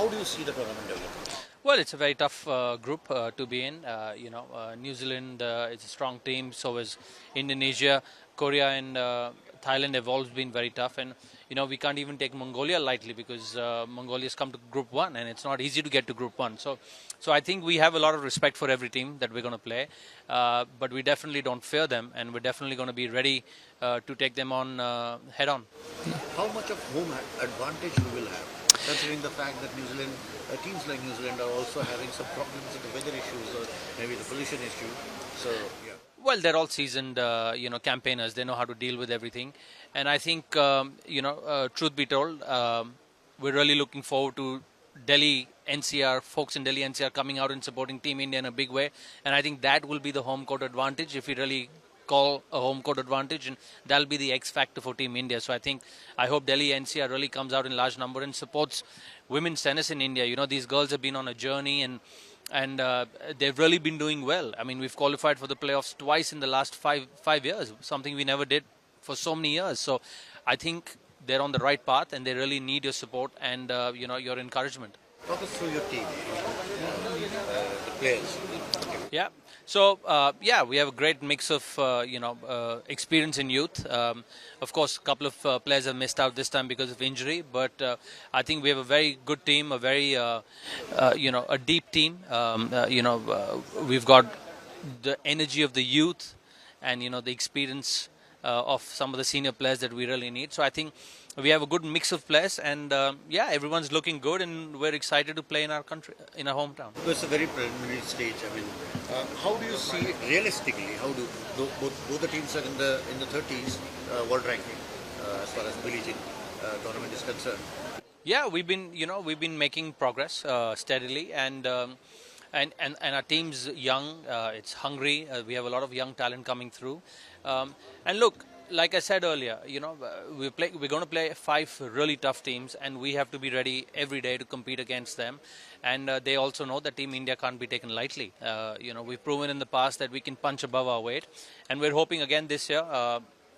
How do you see the tournament developing? Well, it's a very tough group to be in. New Zealand is a strong team, so is Indonesia. Korea and Thailand have always been very tough. And, we can't even take Mongolia lightly because Mongolia has come to Group 1 and it's not easy to get to Group 1. So I think we have a lot of respect for every team that we're going to play. But we definitely don't fear them, and we're definitely going to be ready to take them on head on. How much of home advantage we will have, considering the fact that New Zealand, teams like New Zealand are also having some problems with the weather issues or maybe the pollution issue. So, yeah. Well, they're all seasoned, campaigners. They know how to deal with everything. And I think, truth be told, we're really looking forward to Delhi NCR, folks in Delhi NCR coming out and supporting Team India in a big way. And I think that will be the home court advantage if we really call a home court advantage, and that'll be the X factor for Team India. So I hope Delhi NCR really comes out in large number and supports women's tennis in India. These girls have been on a journey and they've really been doing well. I mean, we've qualified for the playoffs twice in the last five years, something we never did for so many years. So I think they're on the right path, and they really need your support and your encouragement. Talk us through your team, the players. Yeah. So, we have a great mix of, experience in youth. Of course, a couple of players have missed out this time because of injury, but I think we have a very good team, a very, a deep team. We've got the energy of the youth and, the experience of some of the senior players that we really need. So I think we have a good mix of players, and everyone's looking good, and we're excited to play in our country, in our hometown. It's a very preliminary stage. I mean, how do you see it realistically? How do both the teams are in the 30s world ranking as far as Billie Jean tournament is concerned? Yeah, we've been making progress steadily, and our team's young. It's hungry. We have a lot of young talent coming through, and look. Like I said earlier, we're going to play 5 really tough teams, and we have to be ready every day to compete against them. And they also know that Team India can't be taken lightly. We've proven in the past that we can punch above our weight, and we're hoping again this year,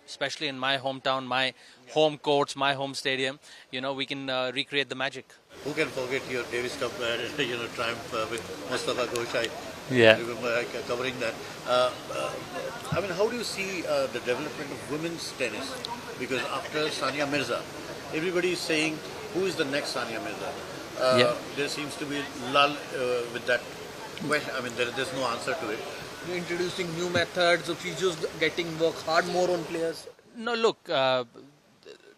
especially in my hometown, my home courts, my home stadium, we can recreate the magic. Who can forget your Davis Cup triumph with Mustafa Ghosh? Yeah. I remember covering that. I mean, how do you see the development of women's tennis? Because after Sania Mirza, everybody is saying, who is the next Sania Mirza? There seems to be lull with that question. I mean, there's no answer to it. Introducing new methods, physios getting work hard more on players. No, look,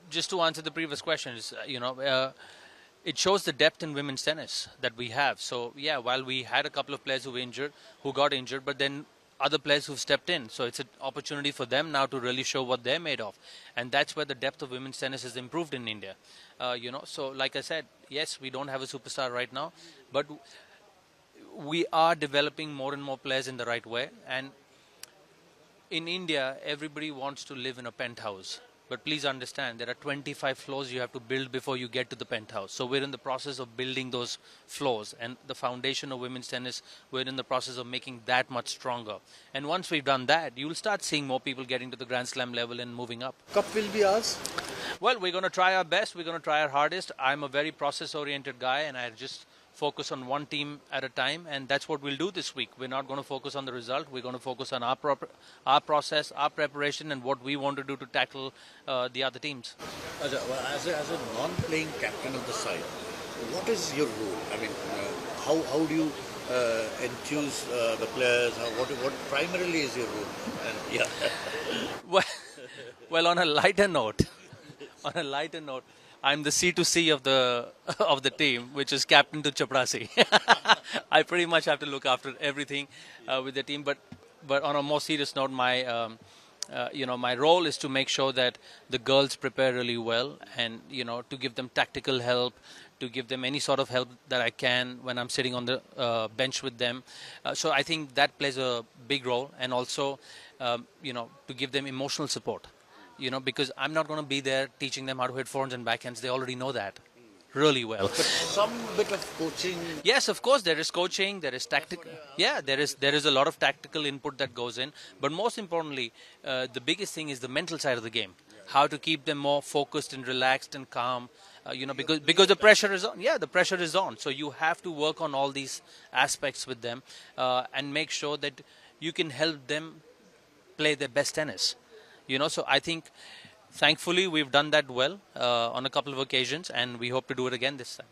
just to answer the previous questions, it shows the depth in women's tennis that we have. So, while we had a couple of players who got injured, but then other players who've stepped in. So it's an opportunity for them now to really show what they're made of. And that's where the depth of women's tennis has improved in India. So like I said, yes, we don't have a superstar right now, but we are developing more and more players in the right way. And in India, everybody wants to live in a penthouse. But please understand, there are 25 floors you have to build before you get to the penthouse. So we're in the process of building those floors. And the foundation of women's tennis, we're in the process of making that much stronger. And once we've done that, you'll start seeing more people getting to the Grand Slam level and moving up. Cup will be ours? Well, we're going to try our best. We're going to try our hardest. I'm a very process-oriented guy, and I just focus on one team at a time, and that's what we'll do this week. We're not going to focus on the result. We're going to focus on our process, our preparation, and what we want to do to tackle the other teams. As a non-playing captain of the side, what is your role? I mean, how do you enthuse the players? What primarily is your role? And well, on a lighter note, I'm the C2C of the team, which is captain to Chaprasi. I pretty much have to look after everything with the team. But on a more serious note, my role is to make sure that the girls prepare really well, and to give them tactical help, to give them any sort of help that I can when I'm sitting on the bench with them. So I think that plays a big role, and also to give them emotional support. Because I'm not going to be there teaching them how to hit forehands and backhands. They already know that really well. But some bit of coaching. Yes, of course, there is coaching, there is tactical. Yeah, there is a lot of tactical input that goes in. But most importantly, the biggest thing is the mental side of the game. How to keep them more focused and relaxed and calm. because the pressure is on. Yeah, the pressure is on. So you have to work on all these aspects with them and make sure that you can help them play their best tennis. So I think thankfully we've done that well on a couple of occasions, and we hope to do it again this time.